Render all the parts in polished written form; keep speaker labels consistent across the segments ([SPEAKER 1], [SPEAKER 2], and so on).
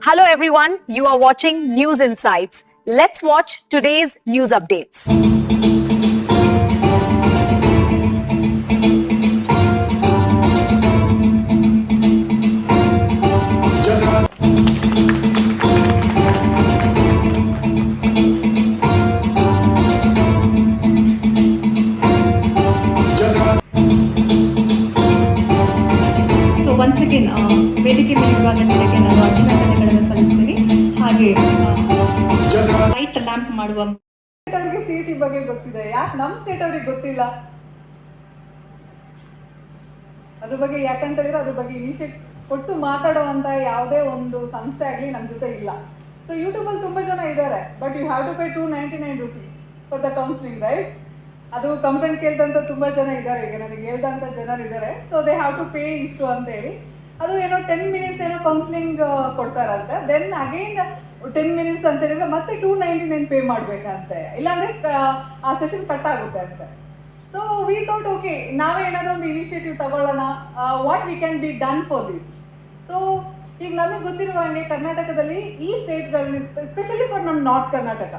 [SPEAKER 1] Hello everyone, you are watching News Insights. Let's watch today's news updates.
[SPEAKER 2] once again ವೇದಿಕೆ ಮೇಲಿರುವ ಗಣ್ಯರಿಗೆ ನಾನು ಅಭಿನಂದನೆಗಳನ್ನು ಸಲ್ಲಿಸ್ತೀನಿ. ಹಾಗೆ ಲೈಟ್ ಲ್ಯಾಂಪ್ ಮಾಡುವ
[SPEAKER 3] ಅವರಿಗೆ ಸಿಇಟಿ ಬಗ್ಗೆ ಗೊತ್ತಿದೆ, ಯಾಕೆ ನಮ್ಮ ಸ್ಟೇಟ್ ಅವ್ರಿಗೆ ಗೊತ್ತಿಲ್ಲ? ಅದ್ರ ಬಗ್ಗೆ ಯಾಕಂತ ಹೇಳಿದ್ರೆ ಅದ್ರ ಬಗ್ಗೆ ಇನಿಷಿಯೇಟ್ ಕೊಟ್ಟು ಮಾತಾಡುವಂತ ಯಾವುದೇ ಒಂದು ಸಂಸ್ಥೆ ಆಗಲಿ ನಮ್ಮ ಜೊತೆ ಇಲ್ಲ. ಸೊ ಯೂಟ್ಯೂಬಲ್ಲಿ ತುಂಬ ಜನ ಇದ್ದಾರೆ, but you have to pay 299 rupees for the counselling, right? ಅದು ಕಂಪ್ಲೇಂಟ್ ಕೇಳ್ದಂತ ತುಂಬ ಜನ ಇದ್ದಾರೆ, ಈಗ ನನಗೆ ಹೇಳ್ದಂಥ ಜನರು ಇದ್ದಾರೆ. So they have to pay ಇಷ್ಟು ಅಂತೇಳಿ ಅದು ಏನೋ 10 minutes ಏನೋ ಕೌನ್ಸಿಲಿಂಗ್ ಕೊಡ್ತಾರಂತೆ. ದೆನ್ ಅಗೈನ್ 10 minutes ಅಂತ ಹೇಳಿದ್ರೆ ಮತ್ತೆ 299 ಪೇ ಮಾಡಬೇಕಂತೆ, ಇಲ್ಲಾಂದ್ರೆ ಆ ಸೆಷನ್ ಕಟ್ ಆಗುತ್ತೆ ಅಂತೆ. ಸೊ ವಿ ಥಾಟ್ ಓಕೆ, ನಾವೇ ಏನಾದರೂ ಒಂದು ಇನಿಷಿಯೇಟಿವ್ ತಗೊಳ್ಳೋಣ, what we can be done for this. So ಈಗ ನಮಗೆ ಗೊತ್ತಿರುವ ಹಾಗೆ ಕರ್ನಾಟಕದಲ್ಲಿ ಈ ಸ್ಟೇಟ್ಗಳಲ್ಲಿ ಎಸ್ಪೆಷಲಿ ಫಾರ್ ನಮ್ಮ ನಾರ್ತ್ ಕರ್ನಾಟಕ,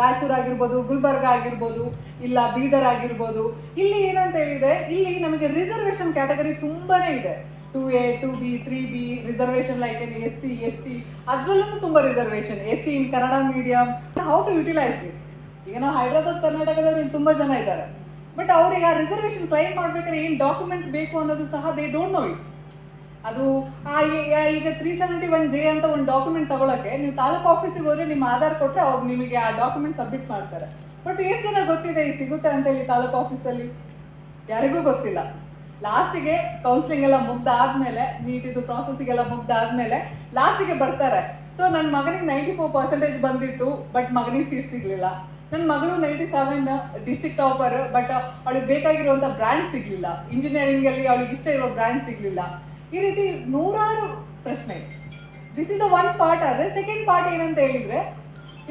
[SPEAKER 3] ರಾಯಚೂರು ಆಗಿರ್ಬೋದು, ಗುಲ್ಬರ್ಗ ಆಗಿರ್ಬೋದು, ಇಲ್ಲ ಬೀದರ್ ಆಗಿರ್ಬೋದು, ಇಲ್ಲಿ ಏನಂತ ಹೇಳಿದ್ರೆ ಇಲ್ಲಿ ನಮಗೆ ರಿಸರ್ವೇಷನ್ ಕ್ಯಾಟಗರಿ ತುಂಬಾ ಇದೆ. 2A, 2B, 3B reservation, like SC, ST, ಅದರಲ್ಲೂ ತುಂಬ reservation. SC in Kannada medium, how to utilise it? ಈಗ ನಾವು ಹೈದರಾಬಾದ್ ಕರ್ನಾಟಕದವ್ರು ಇಲ್ಲಿ ತುಂಬ ಜನ ಇದ್ದಾರೆ, ಬಟ್ ಅವ್ರಿಗೆ ಆ ರಿಸರ್ವೇಷನ್ ಕ್ಲೈಮ್ ಮಾಡ್ಬೇಕಾದ್ರೆ ಏನು ಡಾಕ್ಯುಮೆಂಟ್ ಬೇಕು ಅನ್ನೋದು ಸಹ ದೇ ಡೋಂಟ್ ನೋ ಇಟ್. ಅದು ಈಗ 371J ಅಂತ ಒಂದು ಡಾಕ್ಯುಮೆಂಟ್ ತಗೊಳಕ್ಕೆ ನೀವು ತಾಲೂಕು ಆಫೀಸಿಗೆ ಹೋದ್ರೆ ನಿಮ್ಮ ಆಧಾರ್ ಕೊಟ್ಟರೆ ಅವ್ರು ನಿಮಗೆ ಆ ಡಾಕ್ಯುಮೆಂಟ್ ಸಬ್ಮಿಟ್ ಮಾಡ್ತಾರೆ. ಬಟ್ ಎಷ್ಟು ಜನ ಗೊತ್ತಿದೆ ಈ ಸಿಗುತ್ತೆ ಅಂತ ಹೇಳಿ ತಾಲೂಕು ಆಫೀಸಲ್ಲಿ? ಯಾರಿಗೂ ಗೊತ್ತಿಲ್ಲ. ಲಾಸ್ಟಿಗೆ ಕೌನ್ಸಿಲಿಂಗ್ ಎಲ್ಲ ಮುಗ್ದಾದ್ಮೇಲೆ, ನೀಟಿದು ಪ್ರಾಸೆಸಿಗೆಲ್ಲ ಮುಗ್ದಾದ್ಮೇಲೆ ಲಾಸ್ಟಿಗೆ ಬರ್ತಾರೆ. ಸೊ ನನ್ನ ಮಗನಿಗೆ 94% ಬಂದಿತ್ತು, ಬಟ್ ಮಗನಿಗೆ ಸೀಟ್ ಸಿಗಲಿಲ್ಲ. ನನ್ನ ಮಗಳು 97 ಡಿಸ್ಟ್ರಿಕ್ಟ್ ಟಾಪರ್, ಬಟ್ ಅವಳಿಗೆ ಬೇಕಾಗಿರುವಂಥ ಬ್ರ್ಯಾಂಚ್ ಸಿಗಲಿಲ್ಲ. ಇಂಜಿನಿಯರಿಂಗಲ್ಲಿ ಅವಳಿಗೆ ಇಷ್ಟ ಇರೋ ಬ್ರ್ಯಾಂಚ್ ಸಿಗಲಿಲ್ಲ. ಈ ರೀತಿ ನೂರಾರು ಪ್ರಶ್ನೆ. This is the one part. ಆದರೆ ಸೆಕೆಂಡ್ ಪಾರ್ಟ್ ಏನಂತ ಹೇಳಿದರೆ,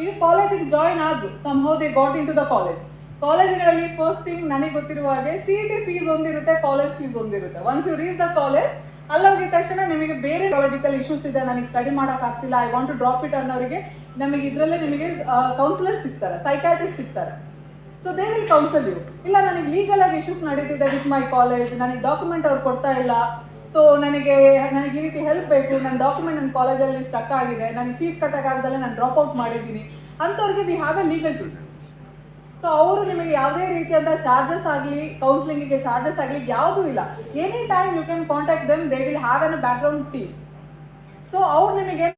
[SPEAKER 3] ಈಗ ಕಾಲೇಜಿಗೆ ಜಾಯಿನ್ ಆದ್ರು, somehow they got in to the college. ಕಾಲೇಜ್ಗಳಲ್ಲಿ ಫಸ್ಟ್ ಥಿಂಗ್ ನನಗೆ ಗೊತ್ತಿರುವ ಹಾಗೆ CET ಫೀಸ್ ಒಂದಿರುತ್ತೆ, ಕಾಲೇಜ್ ಫೀಸ್ ಒಂದಿರುತ್ತೆ. Once you reach the college, ಅಲ್ಲೋಗಿದ ತಕ್ಷಣ ನಿಮಗೆ ಬೇರೆ ಬಯಾಲಜಿಕಲ್ ಇಶ್ಯೂಸ್ ಇದೆ, ನನಗೆ ಸ್ಟಡಿ ಮಾಡೋಕ್ಕಾಗ್ತಿಲ್ಲ, I want to drop it ಅನ್ನೋರಿಗೆ ನಮಗೆ ಇದರಲ್ಲೇ ನಿಮಗೆ ಕೌನ್ಸಿಲರ್ ಸಿಗ್ತಾರೆ, ಸೈಕಾಟ್ರಿಸ್ಟ್ ಸಿಗ್ತಾರೆ. So they will counsel you. ಇಲ್ಲ ನನಗೆ ಲೀಗಲ್ ಆಗಿ ಇಶ್ಯೂಸ್ ನಡೀತಿದೆ ವಿತ್ ಮೈ ಕಾಲೇಜ್, ನನಗೆ ಡಾಕ್ಯುಮೆಂಟ್ ಅವ್ರು ಕೊಡ್ತಾ ಇಲ್ಲ, ಸೊ ನನಗೆ ಈ ರೀತಿ ಹೆಲ್ಪ್ ಬೇಕು, ನನ್ನ ಡಾಕ್ಯುಮೆಂಟ್ ನನ್ನ ಕಾಲೇಜಲ್ಲಿ ಸ್ಟಕ್ ಆಗಿದೆ, ನನಗೆ ಫೀಸ್ ಕಟ್ಟೋಕ್ಕಾಗ್ದಲ್ಲೇ ನಾನು ಡ್ರಾಪ್ ಔಟ್ ಮಾಡಿದ್ದೀನಿ ಅಂಥವ್ರಿಗೆ we have A legal tool. So ಅವರು ನಿಮಗೆ ಯಾವುದೇ ರೀತಿಯಾದ ಚಾರ್ಜಸ್ ಆಗಲಿ, ಕೌನ್ಸಿಲಿಂಗಿಗೆ ಚಾರ್ಜಸ್ ಆಗಲಿ ಯಾವುದೂ ಇಲ್ಲ. Any time you can contact them, they will have an background team. So ಅವ್ರು ನಿಮಗೆ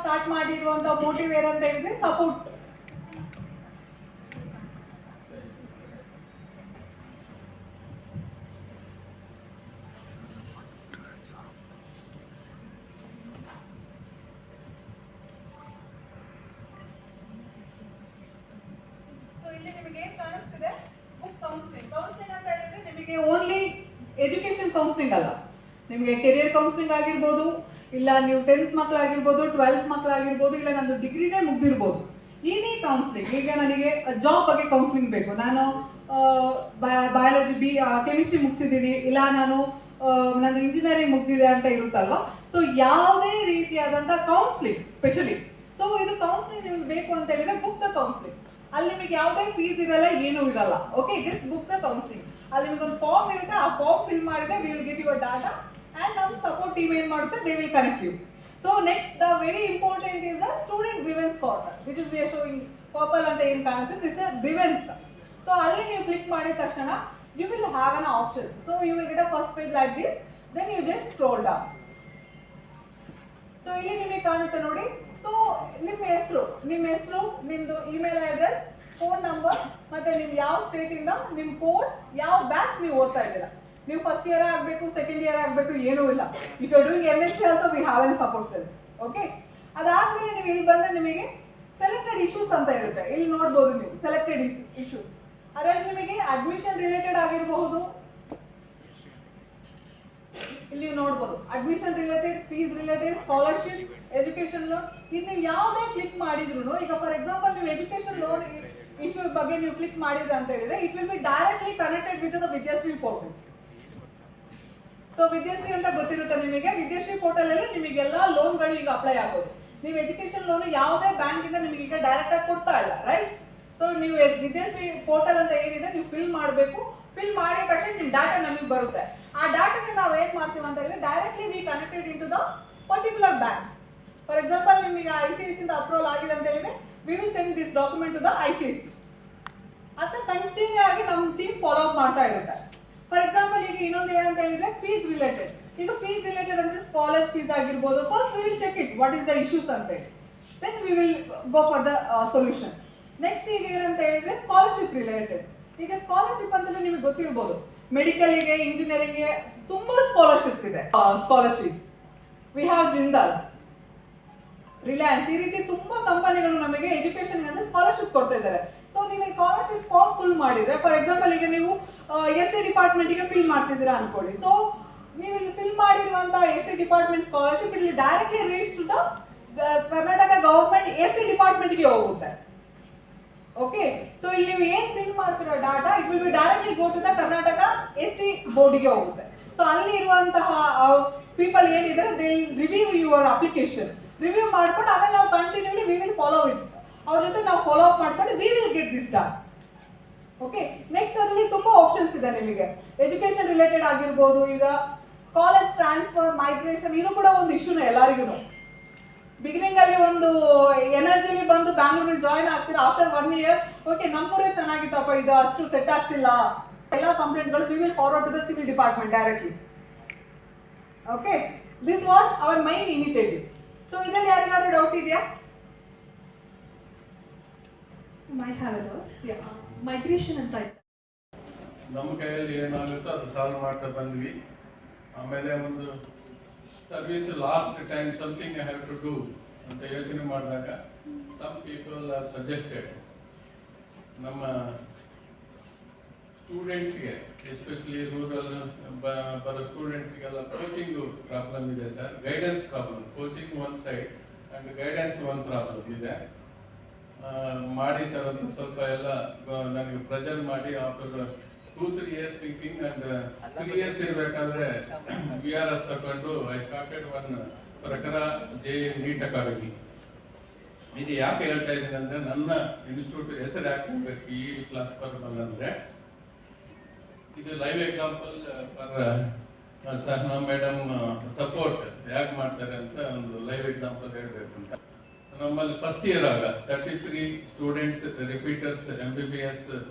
[SPEAKER 3] ಸ್ಟಾರ್ಟ್ ಮಾಡಿರುವಂತ ಮೋಟಿವ್ ಏನಂತ ಹೇಳಿದ್ರೆ ಸಪೋರ್ಟ್. ಸೊ ಇಲ್ಲಿ ನಿಮಗೆ ಏನ್ ಕಾಣಿಸ್ತಿದೆ, ಬುಕ್ ಕೌನ್ಸಿಲಿಂಗ್. ಕೌನ್ಸಿಲಿಂಗ್ ಅಂತ ಹೇಳಿದ್ರೆ ನಿಮಗೆ ಓನ್ಲಿ ಎಜುಕೇಶನ್ ಕೌನ್ಸಿಲಿಂಗ್ ಅಲ್ಲ, ನಿಮಗೆ ಕೆರಿಯರ್ ಕೌನ್ಸಿಲಿಂಗ್ ಆಗಿರ್ಬೋದು, ಇಲ್ಲ ನೀವು 10th ಮಕ್ಕಳಾಗಿರ್ಬೋದು, 12th ಮಕ್ಕಳಾಗಿರ್ಬೋದು, ಇಲ್ಲ ನಂದು ಡಿಗ್ರಿನೇ ಮುಗ್ದಿರ್ಬೋದು. ಏನೇ ಕೌನ್ಸಿಲಿಂಗ್, ಈಗ ನನಗೆ ಜಾಬ್ ಬಗ್ಗೆ ಕೌನ್ಸಿಲಿಂಗ್ ಬೇಕು, ನಾನು ಬಯಾಲಜಿ ಕೆಮಿಸ್ಟ್ರಿ ಮುಗಿಸಿದ್ದೀನಿ, ಇಲ್ಲ ನಾನು ಇಂಜಿನಿಯರಿಂಗ್ ಮುಗ್ದಿದೆ ಅಂತ ಇರುತ್ತಲ್ವ. ಸೊ ಯಾವುದೇ ರೀತಿಯಾದಂಥ ಕೌನ್ಸಿಲಿಂಗ್ ಸ್ಪೆಷಲಿ, ಸೊ ಇದು ಕೌನ್ಸಿಲಿಂಗ್ ನಿಮ್ಗೆ ಬೇಕು ಅಂತ ಹೇಳಿದ್ರೆ ಬುಕ್ ದ ಕೌನ್ಸಿಲಿಂಗ್. ಅಲ್ಲಿ ನಿಮಗೆ ಯಾವುದೇ ಫೀಸ್ ಇರಲ್ಲ, ಏನೂ ಇರಲ್ಲ. Okay, just book the counselling. ಅಲ್ಲಿ ನಿಮಗೆ ಒಂದು ಫಾರ್ಮ್ ಇರುತ್ತೆ, ಆ ಫಾರ್ಮ್ ಫಿಲ್ ಮಾಡಿದ್ರೆ V will get your data and ನಮ್ಮ ಸಪೋರ್ಟ್ ಟೀಮ್ ಏನು ಮಾಡುತ್ತೆ, they will connect you. So next, the very important is the student grievance corner, which is we are showing purple ಅಂತ ಏನು ಕಾಣಿಸುತ್ತೆ, this is grievance. So ಅಲ್ಲಿ ನೀವು click ಮಾಡಿದ ತಕ್ಷಣ you will have an option. So you will get a first page like this, then you just scroll down. So ಇಲ್ಲಿ ನಿಮಗೆ ಕಾಣುತ್ತೆ ನೋಡಿ. ಸೊ ನಿಮ್ಮ ಹೆಸರು, ನಿಮ್ಮದು ಇಮೇಲ್ ಅಡ್ರೆಸ್, ಫೋನ್ ನಂಬರ್, ಮತ್ತೆ ನೀವು ಯಾವ ಸ್ಟೇಟಿಂದ, ನಿಮ್ಮ ಕೋರ್ಸ್, ಯಾವ ಬ್ಯಾಚ್ ನೀವು ಓದ್ತಾ ಇದ್ದೀರಾ, ನೀವು ಫಸ್ಟ್ ಇಯರ್ ಆಗಬೇಕು, ಸೆಕೆಂಡ್ ಇಯರ್ ಆಗಬೇಕು, ಏನೂ ಇಲ್ಲ. If you are doing MSc also we have an support cell. Okay, ಅದಾದ್ಮೇಲೆ ನೀವು ಇಲ್ಲಿ ಬಂದ್ರೆ ನಿಮಗೆ ಸೆಲೆಕ್ಟೆಡ್ ಇಶ್ಯೂಸ್ ಅಂತ ಇರುತ್ತೆ. ಇಲ್ಲಿ ನೋಡ್ಬೋದು ನೀವು ಸೆಲೆಕ್ಟೆಡ್ ಇಶ್ಯೂಸ್. ಅದರಲ್ಲಿ ನಿಮಗೆ ಅಡ್ಮಿಷನ್ ರಿಲೇಟೆಡ್ ಆಗಿರಬಹುದು, ಇಲ್ಲಿ ನೀವು ನೋಡ್ಬೋದು admission related, fees related, scholarship, education loan. ಇದು ನೀವು ಯಾವುದೇ ಕ್ಲಿಕ್ ಮಾಡಿದ್ರು, ಈಗ ಫಾರ್ ಎಕ್ಸಾಂಪಲ್ ನೀವು ಎಜುಕೇಶನ್ ಲೋನ್ ಇಶ್ಯೂ ಬಗ್ಗೆ ನೀವು ಕ್ಲಿಕ್ ಮಾಡಿದ್ರೆ ಅಂತ ಹೇಳಿದ್ರೆ it will be directly connected with the Vidyashree portal. So Vidyashree ಅಂತ ಗೊತ್ತಿರುತ್ತೆ ನಿಮಗೆ. ವಿದ್ಯಾಶ್ರೀ ಪೋರ್ಟಲ್ ಅಲ್ಲಿ ನಿಮಗೆಲ್ಲ ಲೋನ್ಗಳು ಈಗ ಅಪ್ಲೈ ಆಗೋದು. ನೀವು ಎಜುಕೇಶನ್ ಲೋನ್ ಯಾವುದೇ ಬ್ಯಾಂಕ್ ಇಂದ ನಿಮಗೆ ಈಗ ಡೈರೆಕ್ಟ್ ಆಗಿ ಕೊಡ್ತಾ ಇಲ್ಲ, ರೈಟ್? ಸೊ ನೀವು ವಿದ್ಯಾಶ್ರೀ ಪೋರ್ಟಲ್ ಅಂತ ಏನಿದೆ ನೀವು ಫಿಲ್ ಮಾಡಬೇಕು. ಫಿಲ್ ಮಾಡಿದ ತಕ್ಷಣ ನಿಮ್ಮ ಡಾಟಾ ನಮಗೆ ಬರುತ್ತೆ. ಆ ಡಾಟಾನ ನಾವು ಏನ್ ಮಾಡ್ತೀವಿ ಅಂತ ಹೇಳಿದ್ರೆ directly we connected in to the particular banks. For example ನಿಮಗೆ ICICI ಇಂದ ಅಪ್ರೂವಲ್ ಆಗಿದೆ ಅಂತ ಹೇಳಿದ್ರೆ we will send this document to the ICICI. ಅಂತ ಕಂಟಿನ್ಯೂ ಆಗಿ ನಮ್ಮ ಟೀಮ್ ಫಾಲೋ ಅಪ್ ಮಾಡ್ತಾ ಇರುತ್ತೆ. ಫಾರ್ ಎಕ್ಸಾಂಪಲ್ ಈಗ ಇನ್ನೊಂದು ಏನಂತ ಹೇಳಿದ್ರೆ ಫೀಸ್ ರಿಲೇಟೆಡ್. ಈಗ ಫೀಸ್ ರಿಲೇಟೆಡ್ ಅಂದ್ರೆ ಕಾಲೇಜ್ ಫೀಸ್ ಆಗಿರ್ಬೋದು. First we will check it what is the issues ಅಂತ ಹೇಳಿ, then we will go for the solution. Next ಈಗ ಏನಂತ ಹೇಳಿದ್ರೆ ಸ್ಕಾಲರ್ಶಿಪ್ ರಿಲೇಟೆಡ್. ಈಗ ಸ್ಕಾಲರ್ಶಿಪ್ ಅಂತಂದ್ರೆ ನಿಮಗೆ ಗೊತ್ತಿರ್ಬೋದು, ಮೆಡಿಕಲ್ಗೆ, ಇಂಜಿನಿಯರಿಂಗ್ಗೆ ತುಂಬಾ ಸ್ಕಾಲರ್ಶಿಪ್ಸ್ ಇದೆ. Scholarship we have Jindal, Reliance, ಈ ರೀತಿ ತುಂಬಾ ಕಂಪನಿಗಳು ನಮಗೆ ಎಜುಕೇಶನ್ ಅಂದ್ರೆ ಸ್ಕಾಲರ್ಶಿಪ್ ಕೊಡ್ತಾ ಇದ್ದಾರೆ. ಸೊ ನೀವು ಸ್ಕಾಲರ್ಶಿಪ್ ಫಾರ್ಮ್ ಫುಲ್ ಮಾಡಿದ್ರೆ, ಫಾರ್ ಎಕ್ಸಾಂಪಲ್ ಈಗ ನೀವು SC ಡಿಪಾರ್ಟ್ಮೆಂಟ್ಗೆ ಫಿಲ್ ಮಾಡ್ತಿದ್ದೀರಾ ಅನ್ಕೊಳ್ಳಿ. ಸೊ ನೀವು ಇಲ್ಲಿ ಫಿಲ್ ಮಾಡಿರುವಂತ SC ಡಿಪಾರ್ಟ್ಮೆಂಟ್ ಸ್ಕಾಲರ್ಶಿಪ್ ಇಲ್ಲಿ directly reach to the Karnataka government SC ಡಿಪಾರ್ಟ್ಮೆಂಟ್ಗೆ ಹೋಗುತ್ತೆ. ಓಕೆ, ಸೊ ಇಲ್ಲಿ ನೀವು ಏನ್ ಫಿಲ್ ಮಾಡ್ತಿರೋ data it will be directly go to the Karnataka SC ಬೋರ್ಡ್ಗೆ ಹೋಗುತ್ತೆ. ಸೊ ಅಲ್ಲಿ ಇರುವಂತಹ ಪೀಪಲ್ ಏನಿದ್ದಾರೆ they review your application. Review ಮಾಡ್ಕೊಂಡು ಆಮೇಲೆ ನಾವು continuously we will follow with ಅವ್ರ ಜೊತೆ ನಾವು ಫಾಲೋ ಅಪ್ ಮಾಡ್ಕೊಂಡು we will get this done. Okay, next ಅದರಲ್ಲಿ ತುಂಬಾ ಆಪ್ಷನ್ಸ್ ಇದೆ ನಿಮಗೆ. ಎಜುಕೇಶನ್ ರಿಲೇಟೆಡ್ ಆಗಿರ್ಬೋದು, ಈಗ ಕಾಲೇಜ್ ಟ್ರಾನ್ಸ್ಫರ್, ಮೈಗ್ರೇಷನ್, ಇದು ಕೂಡ ಒಂದು ಇಶ್ಯೂನೇ ಎಲ್ಲರಿಗೂ. ಬಿಗಿನಿಂಗ್ ಅಲ್ಲಿ ಒಂದು ಎನರ್ಜಿಲಿ ಬಂದು ಬ್ಯಾಂಗ್ಳೂರಿಗೆ ಜಾಯಿನ್ ಆಗ್ತೀರಾ, ಆಫ್ಟರ್ 1 ಇಯರ್ ಓಕೆ ನಮ್ಮೂರೇ ಚೆನ್ನಾಗಿತ್ತಪ್ಪ, ಇದು ಅಷ್ಟು ಸೆಟ್ ಆಗ್ತಿಲ್ಲ, ಎಲ್ಲ ಕಂಪ್ಲೇಂಟ್ಗಳು we will forward to the civil department directly. Okay, this what our main initiative. So ಇದರಲ್ಲಿ ಯಾರಿಗಾದ್ರೂ ಡೌಟ್ ಇದೆಯಾ?
[SPEAKER 2] ಮೈಗ್ರೇಷನ್ ಅಂತ ಇತ್ತು,
[SPEAKER 4] ನಮ್ಮ ಕೈಯಲ್ಲಿ ಏನಾಗುತ್ತೋ ಅದು ಸಾಲ್ವ್ ಮಾಡ್ತಾ ಬಂದ್ವಿ. ಆಮೇಲೆ ಒಂದು service last time something I have to do ಅಂತ ಯೋಚನೆ ಮಾಡಿದಾಗ ಸಮ್ ಪೀಪಲ್ ಆರ್ ಸಜೆಸ್ಟೆಡ್ ನಮ್ಮ ಸ್ಟೂಡೆಂಟ್ಸ್ಗೆ, ಎಸ್ಪೆಷಲಿ ರೂರಲ್ ಬರೋ ಸ್ಟೂಡೆಂಟ್ಸ್ಗೆಲ್ಲ ಕೋಚಿಂಗು ಪ್ರಾಬ್ಲಮ್ ಇದೆ sir, guidance problem. Coaching one side and guidance one problem ಇದೆ. ಮಾಡಿ ಸರ್ ಅಂತ ಸ್ವಲ್ಪ ಎಲ್ಲ ನನಗೆ ಪ್ರೆಷರ್ ಮಾಡಿ after 2-3 years thinking and 3 years ಇರಬೇಕಾದ್ರೆ VRS ತಗೊಂಡು I started one Prakhara JE NEET academy. ಇದು ಯಾಕೆ ಹೇಳ್ತಾ ಇದ್ದೀನಿ ಅಂದರೆ ನನ್ನ ಇನ್ಸ್ಟಿಟ್ಯೂಟ್ ಹೆಸರು ಯಾಕೆ ಹೋಗ್ಬೇಕು ಈ ಪ್ಲಾಟ್ಫಾರ್ಮಲ್ಲಿ ಅಂದರೆ ಇದು live example for Sahana madam support ಯಾಕೆ ಮಾಡ್ತಾರೆ ಅಂತ ಒಂದು ಲೈವ್ ಎಕ್ಸಾಂಪಲ್ ಹೇಳಬೇಕು ಅಂತ. ನಮ್ಮಲ್ಲಿ ಫಸ್ಟ್ ಇಯರ್ ಆಗ 33 ಸ್ಟೂಡೆಂಟ್ಸ್ ರಿಪೀಟರ್ಸ್ MBBS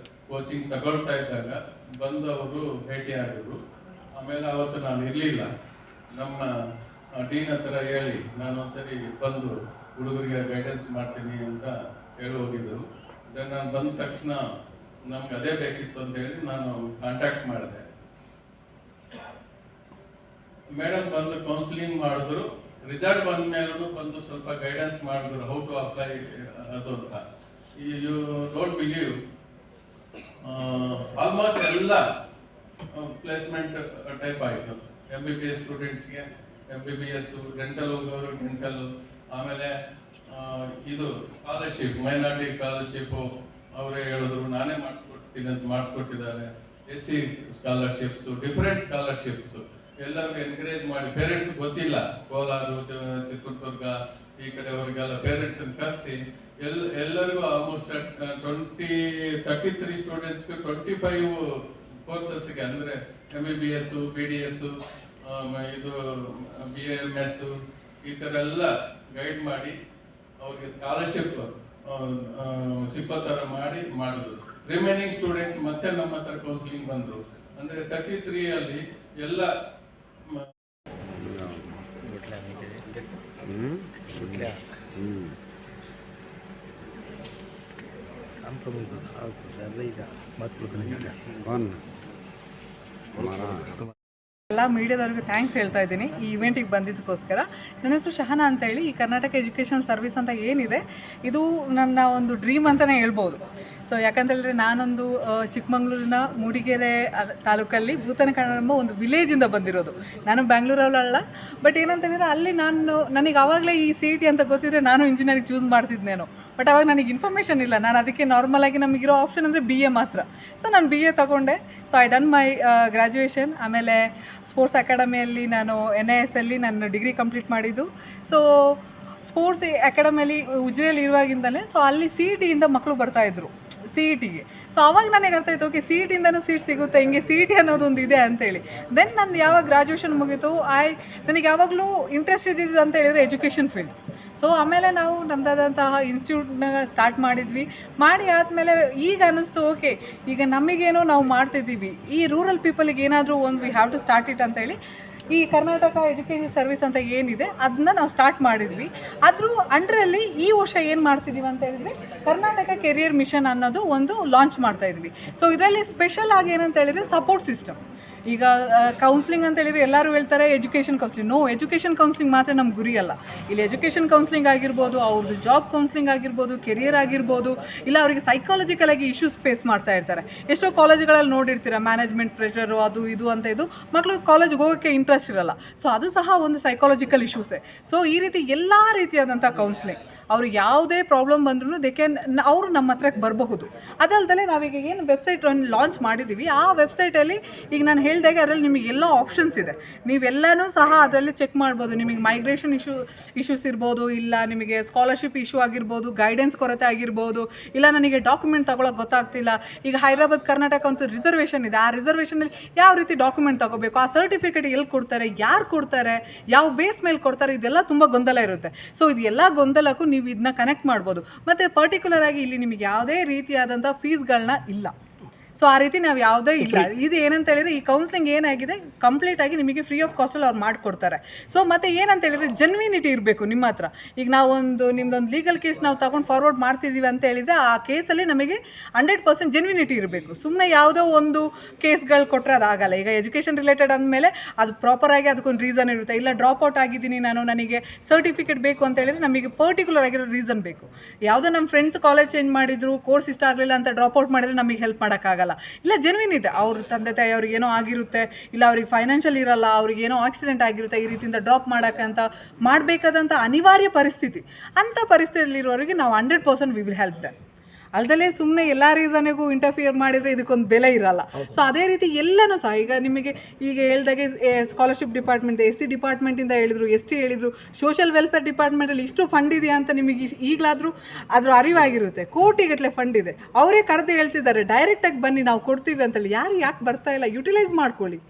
[SPEAKER 4] ಕೋಚಿಂಗ್ ತಗೊಳ್ತಾ ಇದ್ದಾಗ ಬಂದು ಅವರು ಭೇಟಿ ಆಗಿದ್ರು. ಆಮೇಲೆ ಅವತ್ತು ನಾನು ಇರಲಿಲ್ಲ, ನಮ್ಮ ಡೀನ್ ಹತ್ರ ಹೇಳಿ ನಾನು ಒಂದ್ಸರಿ ಬಂದು ಹುಡುಗರಿಗೆ ಗೈಡೆನ್ಸ್ ಮಾಡ್ತೀನಿ ಅಂತ ಹೇಳಿ ಹೋಗಿದ್ದರು. ದೆನ್ ನಾನು ಬಂದ ತಕ್ಷಣ ನಮ್ಗೆ ಅದೇ ಬೇಕಿತ್ತು ಅಂತ ಹೇಳಿ ನಾನು ಕಾಂಟ್ಯಾಕ್ಟ್ ಮಾಡಿದೆ. ಮೇಡಮ್ ಬಂದು ಕೌನ್ಸಿಲಿಂಗ್ ಮಾಡಿದ್ರು. ರಿಸಲ್ಟ್ ಬಂದ ಮೇಲೂ ಬಂದು ಸ್ವಲ್ಪ ಗೈಡೆನ್ಸ್ ಮಾಡಿದ್ರು ಹೌ ಟು ಅಪ್ಲೈ ಅದು ಅಂತ. ಯು ಡೋಂಟ್ ಬಿಲೀವ್, ಆಲ್ಮೋಸ್ಟ್ ಎಲ್ಲ ಪ್ಲೇಸ್ಮೆಂಟ್ ಟೈಪ್ ಆಯಿತು. MBBS ಸ್ಟೂಡೆಂಟ್ಸ್ಗೆ MBBS, ಡೆಂಟಲ್ ಹೋಗೋರು ಡೆಂಟಲ್, ಆಮೇಲೆ ಇದು ಸ್ಕಾಲರ್ಶಿಪ್, ಮೈನಾರಿಟಿ ಸ್ಕಾಲರ್ಶಿಪ್ಪು ಅವರೇ ಹೇಳಿದ್ರು, ನಾನೇ ಮಾಡಿಸ್ಕೊಡ್ತೀನಿ ಅಂತ ಮಾಡಿಸ್ಕೊಟ್ಟಿದ್ದಾರೆ. SC ಸ್ಕಾಲರ್ಶಿಪ್ಸು, ಡಿಫ್ರೆಂಟ್ ಸ್ಕಾಲರ್ಶಿಪ್ಸು ಎಲ್ಲರಿಗೂ ಎನ್ಕರೇಜ್ ಮಾಡಿ. ಪೇರೆಂಟ್ಸ್ ಗೊತ್ತಿಲ್ಲ, ಕೋಲಾರ, ಚಿತ್ರದುರ್ಗ ಈ ಕಡೆಯವರಿಗೆಲ್ಲ ಪೇರೆಂಟ್ಸನ್ನು ಕರೆಸಿ ಎಲ್ಲರಿಗೂ ಆಲ್ಮೋಸ್ಟ್ 33 ಸ್ಟೂಡೆಂಟ್ಸ್ಗೆ 25 ಕೋರ್ಸಸ್ಗೆ ಅಂದರೆ MBBS, BDS, ಇದು BAMS ಈ ಥರ ಎಲ್ಲ ಗೈಡ್ ಮಾಡಿ ಅವ್ರಿಗೆ ಸ್ಕಾಲರ್ಶಿಪ್ ಸಿಕ್ಕೋ ಥರ ಮಾಡಿದ್ರು. ರಿಮೈನಿಂಗ್ ಸ್ಟೂಡೆಂಟ್ಸ್ ಮತ್ತೆ ನಮ್ಮ ಹತ್ರ ಕೌನ್ಸಿಲಿಂಗ್ ಬಂದರು. ಅಂದರೆ 33 ಅಲ್ಲಿ ಎಲ್ಲ
[SPEAKER 3] ಎಲ್ಲ ಮೀಡಿಯಾದವ್ರಿಗೆ ಥ್ಯಾಂಕ್ಸ್ ಹೇಳ್ತಾ ಇದ್ದೀನಿ ಈ ಇವೆಂಟಿಗೆ ಬಂದಿದ್ದಕ್ಕೋಸ್ಕರ. ನನ್ನ ಹೆಸರು ಶಹನಾ ಅಂತ ಹೇಳಿ. ಈ ಕರ್ನಾಟಕ ಎಜುಕೇಷನ್ ಸರ್ವಿಸ್ ಅಂತ ಏನಿದೆ ಇದು ನನ್ನ ಒಂದು ಡ್ರೀಮ್ ಅಂತಲೇ ಹೇಳ್ಬೋದು. ಸೊ ಯಾಕಂತೇಳಿದ್ರೆ ನಾನೊಂದು ಚಿಕ್ಕಮಂಗ್ಳೂರಿನ ಮೂಡಿಗೆರೆ ತಾಲೂಕಲ್ಲಿ ಭೂತನ ಕನ್ನಡ ಒಂದು ವಿಲೇಜಿಂದ ಬಂದಿರೋದು. ನಾನು ಬ್ಯಾಂಗ್ಳೂರಲ್ಲ. ಬಟ್ ಏನಂತ ಹೇಳಿದ್ರೆ ಅಲ್ಲಿ ನನಗೆ ಆವಾಗಲೇ ಈ CET ಅಂತ ಗೊತ್ತಿದ್ರೆ ನಾನು ಇಂಜಿನಿಯರಿಂಗ್ ಚೂಸ್ ಮಾಡ್ತಿದ್ನೇನೋ. ಬಟ್ ಅವಾಗ ನನಗೆ ಇನ್ಫಾರ್ಮೇಷನ್ ಇಲ್ಲ. ನಾನು ಅದಕ್ಕೆ ನಾರ್ಮಲಾಗಿ ನಮಗಿರೋ ಆಪ್ಷನ್ ಅಂದರೆ BA ಮಾತ್ರ. ಸೊ ನಾನು BA ತೊಗೊಂಡೆ. So I done my graduation. ಆಮೇಲೆ ಸ್ಪೋರ್ಟ್ಸ್ ಅಕಾಡೆಮಿಯಲ್ಲಿ ನಾನು NIS ಅಲ್ಲಿ ನನ್ನ ಡಿಗ್ರಿ ಕಂಪ್ಲೀಟ್ ಮಾಡಿದ್ದು. ಸೊ ಸ್ಪೋರ್ಟ್ಸ್ ಅಕಾಡೆಮಿಯಲ್ಲಿ ಉಜಿರೆಯಲ್ಲಿ ಇರುವಾಗಿಂದಲೇ ಸೊ ಅಲ್ಲಿ CETಯಿಂದ ಮಕ್ಕಳು ಬರ್ತಾಯಿದ್ರು CETಗೆ. ಸೊ ಅವಾಗ ನನಗೆ ಅರ್ಥ ಆಯಿತು, ಓಕೆ CETಯಿಂದನೂ ಸೀಟ್ ಸಿಗುತ್ತೆ, ಹಿಂಗೆ CET ಅನ್ನೋದೊಂದು ಇದೆ ಅಂತೇಳಿ. ದೆನ್ ನಂದು ಯಾವಾಗ ಗ್ರ್ಯಾಜುಯೇಷನ್ ಮುಗೀತು ನನಗೆ ಯಾವಾಗಲೂ ಇಂಟ್ರೆಸ್ಟ್ ಇದ್ದಿದ್ದು ಅಂತ ಹೇಳಿದರೆ ಎಜುಕೇಷನ್ ಫೀಲ್ಡ್. ಸೊ ಆಮೇಲೆ ನಾವು ನಮ್ಮದಾದಂತಹ ಇನ್ಸ್ಟಿಟ್ಯೂಟ್ನ ಸ್ಟಾರ್ಟ್ ಮಾಡಿದ್ವಿ. ಮಾಡಿ ಆದಮೇಲೆ ಈಗ ಅನ್ನಿಸ್ತು, ಓಕೆ ಈಗ ನಮಗೇನೋ ನಾವು ಮಾಡ್ತಿದ್ದೀವಿ, ಈ ರೂರಲ್ ಪೀಪಲಿಗೆ ಏನಾದರೂ ಒಂದು we have to start it ಅಂತೇಳಿ ಈ ಕರ್ನಾಟಕ ಎಜುಕೇಷನ್ ಸರ್ವಿಸ್ ಅಂತ ಏನಿದೆ ಅದನ್ನ ನಾವು ಸ್ಟಾರ್ಟ್ ಮಾಡಿದ್ವಿ. ಅದ್ರ ಅಂಡರಲ್ಲಿ ಈ ವರ್ಷ ಏನು ಮಾಡ್ತಿದ್ದೀವಿ ಅಂತ ಹೇಳಿದ್ರೆ ಕರ್ನಾಟಕ ಕೆರಿಯರ್ ಮಿಷನ್ ಅನ್ನೋದು ಒಂದು ಲಾಂಚ್ ಮಾಡ್ತಾಯಿದ್ವಿ. ಸೊ ಇದರಲ್ಲಿ ಸ್ಪೆಷಲ್ ಆಗಿ ಏನಂತ ಹೇಳಿದರೆ ಸಪೋರ್ಟ್ ಸಿಸ್ಟಮ್. ಈಗ ಕೌನ್ಸ್ಲಿಂಗ್ ಅಂತ ಹೇಳಿದರೆ ಎಲ್ಲರೂ ಹೇಳ್ತಾರೆ education counselling. No, education counselling ಮಾತ್ರ ನಮ್ಮ ಗುರಿ ಅಲ್ಲ. ಇಲ್ಲಿ ಎಜುಕೇಷನ್ ಕೌನ್ಸ್ಲಿಂಗ್ ಆಗಿರ್ಬೋದು, ಅವ್ರದ್ದು ಜಾಬ್ ಕೌನ್ಸ್ಲಿಂಗ್ ಆಗಿರ್ಬೋದು, ಕೆರಿಯರ್ ಆಗಿರ್ಬೋದು, ಇಲ್ಲ ಅವರಿಗೆ ಸೈಕಾಲಜಿಕಲ್ ಆಗಿ ಇಶ್ಯೂಸ್ ಫೇಸ್ ಮಾಡ್ತಾ ಇರ್ತಾರೆ. ಎಷ್ಟೋ ಕಾಲೇಜುಗಳಲ್ಲಿ ನೋಡಿರ್ತೀರ ಮ್ಯಾನೇಜ್ಮೆಂಟ್ ಪ್ರೆಷರು ಅದು ಇದು ಅಂತ ಇದು ಮಕ್ಕಳು ಕಾಲೇಜ್ಗೆ ಹೋಗೋಕ್ಕೆ ಇಂಟ್ರೆಸ್ಟ್ ಇರಲ್ಲ. ಸೊ ಅದು ಸಹ ಒಂದು ಸೈಕಾಲಜಿಕಲ್ ಇಶ್ಯೂಸೇ. ಸೊ ಈ ರೀತಿ ಎಲ್ಲ ರೀತಿಯಾದಂಥ ಕೌನ್ಸ್ಲಿಂಗ್ ಅವ್ರಿಗೆ ಯಾವುದೇ ಪ್ರಾಬ್ಲಮ್ ಬಂದ್ರೂ ಅವರು ನಮ್ಮ ಹತ್ರಕ್ಕೆ ಬರಬಹುದು. ಅದಲ್ಲದೆ ನಾವೀಗ ಏನು ವೆಬ್ಸೈಟ್ ಲಾಂಚ್ ಮಾಡಿದ್ದೀವಿ ಆ ವೆಬ್ಸೈಟಲ್ಲಿ ಈಗ ನಾನು ಹೇಳಿದಾಗೆ ಅದರಲ್ಲಿ ನಿಮಗೆ ಎಲ್ಲ ಆಪ್ಷನ್ಸ್ ಇದೆ. ನೀವೆಲ್ಲನೂ ಸಹ ಅದರಲ್ಲಿ ಚೆಕ್ ಮಾಡ್ಬೋದು. ನಿಮಗೆ ಮೈಗ್ರೇಷನ್ ಇಶ್ಯೂಸ್ ಇರ್ಬೋದು, ಇಲ್ಲ ನಿಮಗೆ ಸ್ಕಾಲರ್ಶಿಪ್ ಇಶ್ಯೂ ಆಗಿರ್ಬೋದು, ಗೈಡೆನ್ಸ್ ಕೊರತೆ ಆಗಿರ್ಬೋದು, ಇಲ್ಲ ನನಗೆ ಡಾಕ್ಯುಮೆಂಟ್ ತೊಗೊಳಕ್ಕೆ ಗೊತ್ತಾಗ್ತಿಲ್ಲ. ಈಗ ಹೈದರಾಬಾದ್ ಕರ್ನಾಟಕ ಅಂತ ರಿಸರ್ವೇಷನ್ ಇದೆ. ಆ ರಿಸರ್ವೇಷನಲ್ಲಿ ಯಾವ ರೀತಿ ಡಾಕ್ಯುಮೆಂಟ್ ತೊಗೋಬೇಕು, ಆ ಸರ್ಟಿಫಿಕೇಟ್ ಎಲ್ಲಿ ಕೊಡ್ತಾರೆ, ಯಾರು ಕೊಡ್ತಾರೆ, ಯಾವ ಬೇಸ್ ಮೇಲೆ ಕೊಡ್ತಾರೆ, ಇದೆಲ್ಲ ತುಂಬ ಗೊಂದಲ ಇರುತ್ತೆ. ಸೊ ಇದೆಲ್ಲ ಗೊಂದಲಕ್ಕೂ ನೀವು ಇದನ್ನ ಕನೆಕ್ಟ್ ಮಾಡ್ಬೋದು. ಮತ್ತು ಪರ್ಟಿಕ್ಯುಲರ್ ಆಗಿ ಇಲ್ಲಿ ನಿಮಗೆ ಯಾವುದೇ ರೀತಿಯಾದಂಥ ಫೀಸ್ಗಳನ್ನ ಇಲ್ಲ. ಸೊ ಆ ರೀತಿ ನಾವು ಯಾವುದೇ ಇಲ್ಲ. ಇದು ಏನಂತ ಹೇಳಿದರೆ ಈ ಕೌನ್ಸ್ಲಿಂಗ್ ಏನಾಗಿದೆ ಕಂಪ್ಲೀಟಾಗಿ ನಿಮಗೆ ಫ್ರೀ ಆಫ್ ಕಾಸ್ಟಲ್ಲಿ ಅವ್ರು ಮಾಡಿಕೊಡ್ತಾರೆ. ಸೊ ಮತ್ತು ಏನಂತ ಹೇಳಿದರೆ ಜೆನ್ವಿನಿಟಿ ಇರಬೇಕು ನಿಮ್ಮ ಹತ್ರ. ಈಗ ನಾವೊಂದು ನಿಮ್ಮದೊಂದು ಲೀಗಲ್ ಕೇಸ್ ನಾವು ತಗೊಂಡು ಫಾರ್ವರ್ಡ್ ಮಾಡ್ತಿದ್ದೀವಿ ಅಂತ ಹೇಳಿದರೆ ಆ ಕೇಸಲ್ಲಿ ನಮಗೆ 100% ಜೆನ್ವಿನಿಟಿ ಇರಬೇಕು. ಸುಮ್ಮನೆ ಯಾವುದೋ ಒಂದು ಕೇಸ್ಗಳು ಕೊಟ್ಟರೆ ಅದಾಗಲ್ಲ. ಈಗ ಎಜುಕೇಷನ್ ರಿಲೇಟೆಡ್ ಅಂದಮೇಲೆ ಅದು ಪ್ರಾಪರಾಗಿ ಅದಕ್ಕೊಂದು ರೀಸನ್ ಇರುತ್ತೆ. ಇಲ್ಲ ಡ್ರಾಪ್ ಔಟ್ ಆಗಿದ್ದೀನಿ ನಾನು, ನನಗೆ ಸರ್ಟಿಫಿಕೇಟ್ ಬೇಕು ಅಂತ ಹೇಳಿದರೆ ನಮಗೆ ಪರ್ಟಿಕ್ಯುಲರ್ ಆಗಿರೋ ರೀಸನ್ ಬೇಕು. ಯಾವುದೋ ನಮ್ಮ ಫ್ರೆಂಡ್ಸ್ ಕಾಲೇಜ್ ಚೇಂಜ್ ಮಾಡಿದ್ರು, ಕೋರ್ಸ್ ಇಷ್ಟ ಆಗಲಿಲ್ಲ ಅಂತ ಡ್ರಾಪ್ ಔಟ್ ಮಾಡಿದರೆ ನಮಗೆ ಹೆಲ್ಪ್ ಮಾಡೋಕ್ಕಾಗಲ್ಲ. ಇಲ್ಲ ಜೆನ್ವಿನ್ ಇದೆ, ಅವ್ರ ತಂದೆ ತಾಯಿ ಅವ್ರಿಗೆ ಏನೋ ಆಗಿರುತ್ತೆ, ಇಲ್ಲ ಅವ್ರಿಗೆ ಫೈನಾನ್ಷಿಯಲ್ ಇರಲ್ಲ, ಅವ್ರಿಗೆ ಏನೋ ಆಕ್ಸಿಡೆಂಟ್ ಆಗಿರುತ್ತೆ, ಈ ರೀತಿಯಿಂದ ಡ್ರಾಪ್ ಮಾಡೋಕ್ಕಂತ ಮಾಡಬೇಕಾದಂಥ ಅನಿವಾರ್ಯ ಪರಿಸ್ಥಿತಿ. ಅಂಥ ಪರಿಸ್ಥಿತಿಯಲ್ಲಿರೋರಿಗೆ ನಾವು 100% ವಿ ವಿಲ್ ಹೆಲ್ಪ್ ದೆಮ್. ಅಲ್ಲದೆ ಸುಮ್ಮನೆ ಎಲ್ಲ ರೀಸನಿಗೂ ಇಂಟರ್ಫಿಯರ್ ಮಾಡಿದರೆ ಇದಕ್ಕೊಂದು ಬೆಲೆ ಇರಲ್ಲ. ಸೊ ಅದೇ ರೀತಿ ಎಲ್ಲನೂ ಸಹ ಈಗ ನಿಮಗೆ ಈಗ ಹೇಳ್ದಾಗೆ ಸ್ಕಾಲರ್ಶಿಪ್ ಡಿಪಾರ್ಟ್ಮೆಂಟ್, SC ಡಿಪಾರ್ಟ್ಮೆಂಟಿಂದ ಹೇಳಿದರು, ST ಹೇಳಿದರು, ಸೋಷಿಯಲ್ ವೆಲ್ಫೇರ್ ಡಿಪಾರ್ಟ್ಮೆಂಟಲ್ಲಿ ಇಷ್ಟು ಫಂಡ್ ಇದೆಯಾ ಅಂತ ನಿಮಗೆ ಈಗಲಾದರೂ ಅದ್ರ ಅರಿವಾಗಿರುತ್ತೆ. ಕೋಟಿಗಟ್ಟಲೆ ಫಂಡ್ ಇದೆ. ಅವರೇ ಕರೆದು ಹೇಳ್ತಿದ್ದಾರೆ ಡೈರೆಕ್ಟಾಗಿ ಬನ್ನಿ ನಾವು ಕೊಡ್ತೀವಿ ಅಂತೇಳಿ. ಯಾಕೆ ಬರ್ತಾ ಇಲ್ಲ? ಯುಟಿಲೈಸ್ ಮಾಡ್ಕೊಳ್ಳಿ.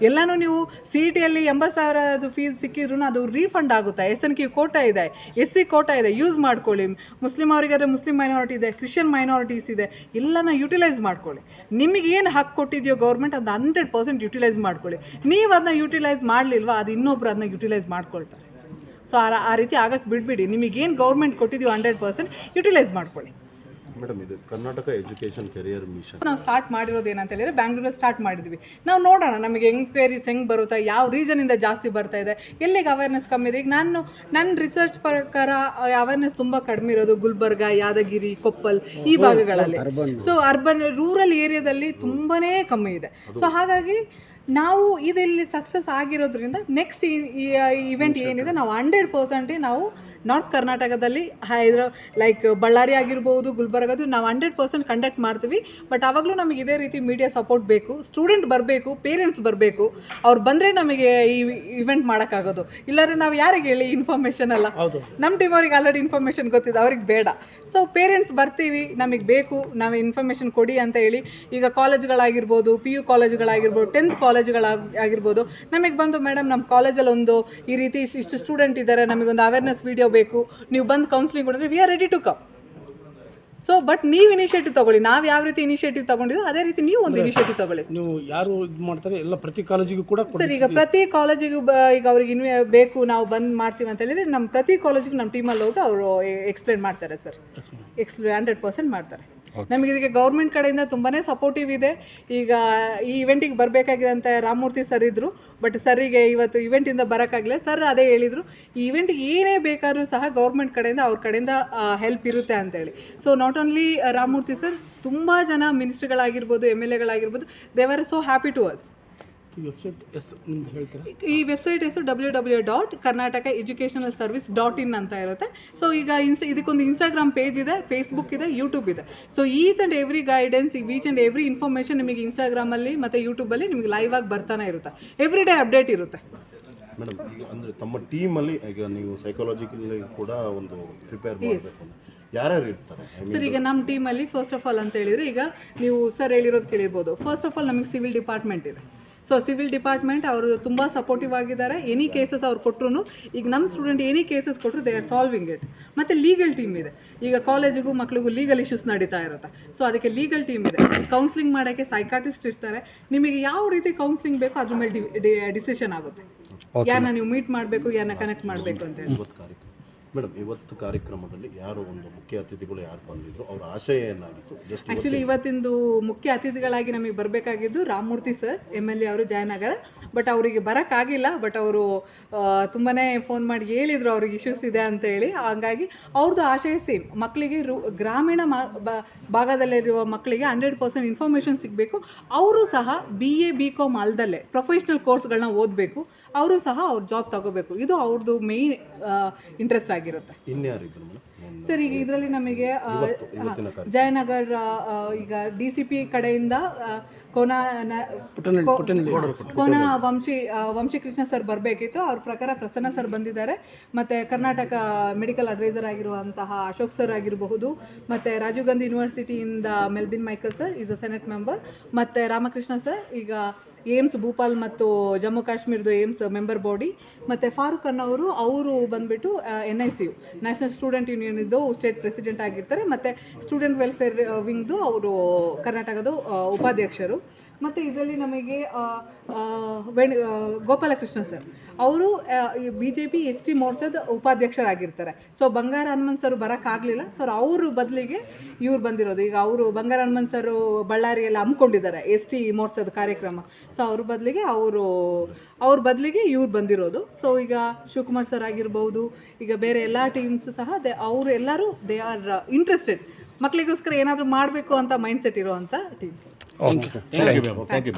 [SPEAKER 3] ಎಲ್ಲನೂ ನೀವು CETಯಲ್ಲಿ 80,000 ಫೀಸ್ ಸಿಕ್ಕಿದ್ರೂ ಅದು ರೀಫಂಡ್ ಆಗುತ್ತೆ. SNQ ಕೋಟಾ ಇದೆ, SC ಕೋಟಾ ಇದೆ, ಯೂಸ್ ಮಾಡ್ಕೊಳ್ಳಿ. ಮುಸ್ಲಿಮ್ ಅವರಿಗಾದ್ರೆ ಮುಸ್ಲಿಂ ಮೈನಾರಿಟಿ ಇದೆ, ಕ್ರಿಶ್ಚಿಯನ್ ಮೈನಾರಿಟೀಸ್ ಇದೆ, ಎಲ್ಲನ ಯುಟಿಲೈಸ್ ಮಾಡ್ಕೊಳ್ಳಿ. ನಿಮಗೆ ಏನು ಹಕ್ಕು ಕೊಟ್ಟಿದೆಯೋ ಗೌರ್ಮೆಂಟ್ ಅದು 100% ಯುಟಿಲೈಸ್ ಮಾಡ್ಕೊಳ್ಳಿ. ನೀವು ಅದನ್ನ ಯುಟಿಲೈಸ್ ಮಾಡಲಿಲ್ವಾ ಅದು ಇನ್ನೊಬ್ರು ಅದನ್ನ ಯುಟಿಲೈಸ್ ಮಾಡ್ಕೊಳ್ತಾರೆ. ಸೊ ಆ ರೀತಿ ಆಗಕ್ಕೆ ಬಿಡಬೇಡಿ. ನಿಮಗೇನು ಗೌರ್ಮೆಂಟ್ ಕೊಟ್ಟಿದೆಯೋ 100% ಯುಟಿಲೈಸ್ ಮಾಡ್ಕೊಳ್ಳಿ.
[SPEAKER 5] ಮೇಡಮ್, ಇದು ಕರ್ನಾಟಕ ಎಜುಕೇಷನ್ ಕೆರಿಯರ್ ಮಿಷನ್
[SPEAKER 3] ನಾವು ಸ್ಟಾರ್ಟ್ ಮಾಡಿರೋದು ಏನಂತ ಹೇಳಿದರೆ ಬ್ಯಾಂಗ್ಳೂರಲ್ಲಿ ಸ್ಟಾರ್ಟ್ ಮಾಡಿದ್ವಿ. ನಾವು ನೋಡೋಣ ನಮಗೆ ಎಂಕ್ವೈರೀಸ್ ಹೆಂಗೆ ಬರುತ್ತಾ, ಯಾವ ರೀಸನಿಂದ ಜಾಸ್ತಿ ಬರ್ತಾ ಇದೆ, ಎಲ್ಲಿಗೆ ಅವೇರ್ನೆಸ್ ಕಮ್ಮಿ ಇದೆ. ಈಗ ನನ್ನ ರಿಸರ್ಚ್ ಪ್ರಕಾರ ಅವೇರ್ನೆಸ್ ತುಂಬ ಕಡಿಮೆ ಇರೋದು ಗುಲ್ಬರ್ಗ, ಯಾದಗಿರಿ, ಕೊಪ್ಪಲ್ ಈ ಭಾಗಗಳಲ್ಲಿ. ಸೊ ಅರ್ಬನ್ ರೂರಲ್ ಏರಿಯಾದಲ್ಲಿ ತುಂಬಾ ಕಮ್ಮಿ ಇದೆ. ಸೊ ಹಾಗಾಗಿ ನಾವು ಇದರಲ್ಲಿ ಸಕ್ಸಸ್ ಆಗಿರೋದ್ರಿಂದ ನೆಕ್ಸ್ಟ್ ಇವೆಂಟ್ ಏನಿದೆ ನಾವು 100% ನಾವು ನಾರ್ತ್ ಕರ್ನಾಟಕದಲ್ಲಿ ಲೈಕ್ ಬಳ್ಳಾರಿ ಆಗಿರ್ಬೋದು, ಗುಲ್ಬರ್ಗದು ನಾವು 100% ಕಂಡಕ್ಟ್ ಮಾಡ್ತೀವಿ. ಬಟ್ ಆವಾಗಲೂ ನಮಗೆ ಇದೇ ರೀತಿ ಮೀಡಿಯಾ ಸಪೋರ್ಟ್ ಬೇಕು, ಸ್ಟೂಡೆಂಟ್ ಬರಬೇಕು, ಪೇರೆಂಟ್ಸ್ ಬರಬೇಕು. ಅವ್ರು ಬಂದರೆ ನಮಗೆ ಈ ಇವೆಂಟ್ ಮಾಡೋಕ್ಕಾಗೋದು. ಇಲ್ಲಾಂದರೆ ನಾವು ಯಾರಿಗೆ ಹೇಳಿ ಇನ್ಫಾರ್ಮೇಷನ್ ಅಲ್ಲ. ನಮ್ಮ ಟೀಮ್ ಅವ್ರಿಗೆ ಆಲ್ರೆಡಿ ಇನ್ಫಾರ್ಮೇಷನ್ ಗೊತ್ತಿದೆ, ಅವ್ರಿಗೆ ಬೇಡ. ಸೊ ಪೇರೆಂಟ್ಸ್ ಬರ್ತೀವಿ, ನಮಗೆ ಬೇಕು, ನಾವು ಇನ್ಫಾರ್ಮೇಷನ್ ಕೊಡಿ ಅಂತ ಹೇಳಿ. ಈಗ ಕಾಲೇಜ್ಗಳಾಗಿರ್ಬೋದು, PU ಕಾಲೇಜ್ಗಳಾಗಿರ್ಬೋದು, 10th ಕಾಲೇಜ್ಗಳಾಗಿರ್ಬೋದು, ನಮಗೆ ಬಂದು ಮೇಡಮ್ ನಮ್ಮ ಕಾಲೇಜಲ್ಲಿ ಒಂದು ಈ ರೀತಿ ಇಷ್ಟು ಸ್ಟೂಡೆಂಟ್ ಇದ್ದಾರೆ, ನಮಗೊಂದು ಅವೇರ್ನೆಸ್ ವೀಡಿಯೋ ಬೇಕು, ನೀವು ಬಂದು ಕೌನ್ಸಿಲಿಂಗ್ ಕೊಡಿದ್ರೆ we are ready to come. So but ನೀವು ಇನಿಷಿಯೇಟಿವ್ ತಗೊಳ್ಳಿ. ನಾವು ಯಾವ ರೀತಿ ಇನಿಷಿಯೇಟಿವ್ ತಗೊಂಡಿದ್ದು ಅದೇ ರೀತಿ ನೀವು ಒಂದು ಇನಿಷಿಯೇಟಿವ್ ತಗೊಳ್ಳಿ.
[SPEAKER 6] ನೀವು ಯಾರು ಇದು ಮಾಡ್ತಾರೆ ಎಲ್ಲ ಪ್ರತಿ ಕಾಲೇಜಿಗೂ ಕೂಡ
[SPEAKER 3] ಸರ್ ಈಗ ಪ್ರತಿ ಕಾಲೇಜಿಗೂ ಈಗ ಅವ್ರಿಗೆ ಬೇಕು ನಾವು ಬಂದು ಮಾಡ್ತೀವಿ ಅಂತ ಹೇಳಿದ್ರೆ ನಮ್ಮ ಪ್ರತಿ ಕಾಲೇಜಿಗೂ ನಮ್ಮ ಟೀಮಲ್ಲಿ ಹೋಗಿ ಅವರು ಎಕ್ಸ್ಪ್ಲೇನ್ ಮಾಡ್ತಾರೆ ಸರ್. 100% ಮಾಡ್ತಾರೆ. ನಮಗೆ ಇದಕ್ಕೆ ಗೌರ್ಮೆಂಟ್ ಕಡೆಯಿಂದ ತುಂಬಾ ಸಪೋರ್ಟಿವ್ ಇದೆ. ಈಗ ಈ ಇವೆಂಟಿಗೆ ಬರಬೇಕಾಗಿದ್ದಂಥ ರಾಮಮೂರ್ತಿ ಸರ್ ಇದ್ದರು, ಬಟ್ ಸರಿಗೆ ಇವತ್ತು ಇವೆಂಟಿಂದ ಬರೋಕ್ಕಾಗಲಿಲ್ಲ. ಸರ್ ಅದೇ ಹೇಳಿದರು, ಈ ಇವೆಂಟಿಗೆ ಏನೇ ಬೇಕಾದ್ರೂ ಸಹ ಗೌರ್ಮೆಂಟ್ ಕಡೆಯಿಂದ ಅವ್ರ ಕಡೆಯಿಂದ ಹೆಲ್ಪ್ ಇರುತ್ತೆ ಅಂತೇಳಿ. So not only Ramamurthy sir, ತುಂಬ ಜನ ಮಿನಿಸ್ಟ್ರಿಗಳಾಗಿರ್ಬೋದು, MLAಗಳಾಗಿರ್ಬೋದು, they are so happy to us.
[SPEAKER 6] ಈ ವೆಬ್ಸೈಟ್ ಹೆಸರು ನಿಮ್ದು ಹೇಳ್ತೀರಾ?
[SPEAKER 3] ಈ ವೆಬ್ಸೈಟ್ ಹೆಸರು www.karnatakaeducationalservice.in ಅಂತ ಇರುತ್ತೆ. ಸೊ ಈಗ ಇದಕ್ಕೊಂದು ಇನ್ಸ್ಟಾಗ್ರಾಮ್ ಪೇಜ್ ಇದೆ, ಫೇಸ್ಬುಕ್ ಇದೆ, ಯೂಟ್ಯೂಬ್ ಇದೆ. So each and every guidance, each and every information ನಿಮಗೆ ಇನ್ಸ್ಟಾಗ್ರಾಮಲ್ಲಿ ಮತ್ತು ಯೂಟ್ಯೂಬಲ್ಲಿ ನಿಮಗೆ ಲೈವ್ ಆಗಿ ಬರ್ತಾನೆ ಇರುತ್ತೆ. ಎವ್ರಿ ಡೇ ಅಪ್ಡೇಟ್ ಇರುತ್ತೆ.
[SPEAKER 5] ಮೇಡಮ್, ಈಗ ಅಂದರೆ ತಮ್ಮ ಟೀಮಲ್ಲಿ ಈಗ ನೀವು ಸೈಕಾಲಜಿಕಲಿ ಕೂಡ ಒಂದು ಪ್ರಿಪೇರ್ ಮಾಡಬೇಕು, ಯಾರ್ಯಾರು ಇರ್ತಾರೆ?
[SPEAKER 3] ಸರ್, ಈಗ ನಮ್ಮ ಟೀಮಲ್ಲಿ ಫಸ್ಟ್ ಆಫ್ ಆಲ್ ಅಂತ ಹೇಳಿದರೆ, ಈಗ ನೀವು ಸರ್ ಹೇಳಿರೋದು ಕೇಳಿರ್ಬೋದು. ಫಸ್ಟ್ ಆಫ್ ಆಲ್ ನಮಗೆ ಸಿವಿಲ್ ಡಿಪಾರ್ಟ್ಮೆಂಟ್ ಇದೆ. ಸೊ ಸಿವಿಲ್ ಡಿಪಾರ್ಟ್ಮೆಂಟ್ ಅವರು ತುಂಬ ಸಪೋರ್ಟಿವ್ ಆಗಿದ್ದಾರೆ. ಎನಿ ಕೇಸಸ್ ಅವ್ರು ಕೊಟ್ಟರು, ಈಗ ನಮ್ಮ ಸ್ಟೂಡೆಂಟ್ ಎನಿ ಕೇಸಸ್ ಕೊಟ್ಟರು ದೇ ಆರ್ ಸಾಲ್ವಿಂಗ್ ಇಟ್. ಮತ್ತು ಲೀಗಲ್ ಟೀಮ್ ಇದೆ. ಈಗ ಕಾಲೇಜಿಗೂ ಮಕ್ಕಳಿಗೂ ಲೀಗಲ್ ಇಶ್ಯೂಸ್ ನಡೀತಾ ಇರುತ್ತೆ. ಸೊ ಅದಕ್ಕೆ ಲೀಗಲ್ ಟೀಮ್ ಇದೆ. ಕೌನ್ಸಿಲಿಂಗ್ ಮಾಡೋಕ್ಕೆ ಸೈಕಾಟಿಸ್ಟ್ ಇರ್ತಾರೆ. ನಿಮಗೆ ಯಾವ ರೀತಿ ಕೌನ್ಸಿಲಿಂಗ್ ಬೇಕೋ ಅದ್ರ ಮೇಲೆ ಡಿಸಿಷನ್ ಆಗುತ್ತೆ, ಯಾರನ್ನ ನೀವು ಮೀಟ್ ಮಾಡಬೇಕು, ಯಾರನ್ನ ಕನೆಕ್ಟ್ ಮಾಡಬೇಕು ಅಂತೇಳಿ.
[SPEAKER 5] ಮೇಡಮ್, ಇವತ್ತು ಕಾರ್ಯಕ್ರಮದಲ್ಲಿ ಯಾರು ಒಂದು ಮುಖ್ಯ ಅತಿಥಿಗಳು ಯಾರು ಬಂದಿದ್ರು, ಅವರ ಆಶಯ ಏನಾಗಿತ್ತು? ಜಸ್ಟ್
[SPEAKER 3] ಆ್ಯಕ್ಚುಲಿ ಇವತ್ತಿಂದು ಮುಖ್ಯ ಅತಿಥಿಗಳಾಗಿ ನಮಗೆ ಬರಬೇಕಾಗಿದ್ದು ರಾಮಮೂರ್ತಿ ಸರ್, MLA ಅವರು ಜಯನಗರ. ಬಟ್ ಅವರಿಗೆ ಬರೋಕ್ಕಾಗಿಲ್ಲ. ಬಟ್ ಅವರು ತುಂಬಾ ಫೋನ್ ಮಾಡಿ ಹೇಳಿದರು ಅವ್ರಿಗೆ ಇಶ್ಯೂಸ್ ಇದೆ ಅಂತೇಳಿ. ಹಾಗಾಗಿ ಅವ್ರದ್ದು ಆಶಯ ಸೇಮ್, ಮಕ್ಕಳಿಗೆ ಗ್ರಾಮೀಣ ಭಾಗದಲ್ಲಿರುವ ಮಕ್ಕಳಿಗೆ 100% ಇನ್ಫಾರ್ಮೇಷನ್ ಸಿಗಬೇಕು. ಅವರು ಸಹ BA BCom ಅಲ್ದಲ್ಲೇ ಪ್ರೊಫೆಷ್ನಲ್ ಕೋರ್ಸ್ಗಳನ್ನ ಓದಬೇಕು. ಅವರು ಸಹ ಅವ್ರ ಜಾಬ್ ತಗೋಬೇಕು. ಇದು ಅವ್ರದ್ದು ಮೇಯ್ನ್ ಇಂಟ್ರೆಸ್ಟ್ ಆಗಿರುತ್ತೆ.
[SPEAKER 5] ಇನ್ಯಾರಿದ್ರು ಮೇಡಮ್?
[SPEAKER 3] ಸರ್, ಈಗ ಇದರಲ್ಲಿ ನಮಗೆ ಜಯನಗರ್ ಈಗ DCP ಕಡೆಯಿಂದ ಕೋನ ವಂಶೀಕೃಷ್ಣ ಸರ್ ಬರಬೇಕಿತ್ತು. ಅವ್ರ ಪ್ರಕಾರ ಪ್ರಸನ್ನ ಸರ್ ಬಂದಿದ್ದಾರೆ. ಮತ್ತು ಕರ್ನಾಟಕ ಮೆಡಿಕಲ್ ಅಡ್ವೈಸರ್ ಆಗಿರುವಂತಹ ಅಶೋಕ್ ಸರ್ ಆಗಿರಬಹುದು. ಮತ್ತು ರಾಜೀವ್ ಗಾಂಧಿ ಯೂನಿವರ್ಸಿಟಿಯಿಂದ Melbin Michael sir is a senate member. ಮತ್ತು ರಾಮಕೃಷ್ಣ ಸರ್ ಈಗ ಏಮ್ಸ್ ಭೂಪಾಲ್ ಮತ್ತು ಜಮ್ಮು ಕಾಶ್ಮೀರದ ಏಮ್ಸ್ ಮೆಂಬರ್ ಬಾಡಿ. ಮತ್ತು ಫಾರೂಕ್ ಅನ್ನೋರು ಅವರು ಬಂದುಬಿಟ್ಟು NICU ನ್ಯಾಷನಲ್ ಸ್ಟೂಡೆಂಟ್ ಯೂನಿಯನ್ದು ಸ್ಟೇಟ್ ಪ್ರೆಸಿಡೆಂಟ್ ಆಗಿರ್ತಾರೆ. ಮತ್ತು ಸ್ಟೂಡೆಂಟ್ ವೆಲ್ಫೇರ್ ವಿಂಗ್ದು ಅವರು ಕರ್ನಾಟಕದ ಉಪಾಧ್ಯಕ್ಷರು. ಮತ್ತು ಇದರಲ್ಲಿ ನಮಗೆ ಗೋಪಾಲಕೃಷ್ಣ ಸರ್ ಅವರು BJP ST ಮೋರ್ಚಾದ ಉಪಾಧ್ಯಕ್ಷರಾಗಿರ್ತಾರೆ. ಸೊ ಬಂಗಾರ ಹನುಮಂತ್ ಸರ್ ಬರೋಕ್ಕಾಗಲಿಲ್ಲ. ಸೊ ಅವರು ಬದಲಿಗೆ ಇವ್ರು ಬಂದಿರೋದು. ಈಗ ಅವರು ಬಂಗಾರ ಹನುಮಂತ್ ಸರ್ ಬಳ್ಳಾರಿಯಲ್ಲಿ ಹಮ್ಮಿಕೊಂಡಿದ್ದಾರೆ ST ಮೋರ್ಚಾದ ಕಾರ್ಯಕ್ರಮ. ಸೊ ಅವ್ರ ಬದಲಿಗೆ ಇವ್ರು ಬಂದಿರೋದು. ಸೊ ಈಗ ಶಿವಕುಮಾರ್ ಸರ್ ಆಗಿರ್ಬೋದು, ಈಗ ಬೇರೆ ಎಲ್ಲ ಟೀಮ್ಸ್ ಸಹ ಅವರು ಎಲ್ಲರೂ ದೇ ಆರ್ ಇಂಟ್ರೆಸ್ಟೆಡ್. ಮಕ್ಕಳಿಗೋಸ್ಕರ ಏನಾದರೂ ಮಾಡಬೇಕು ಅಂತ ಮೈಂಡ್ ಸೆಟ್ ಇರೋವಂಥ ಟೀಮ್ಸ್.
[SPEAKER 5] Thank you.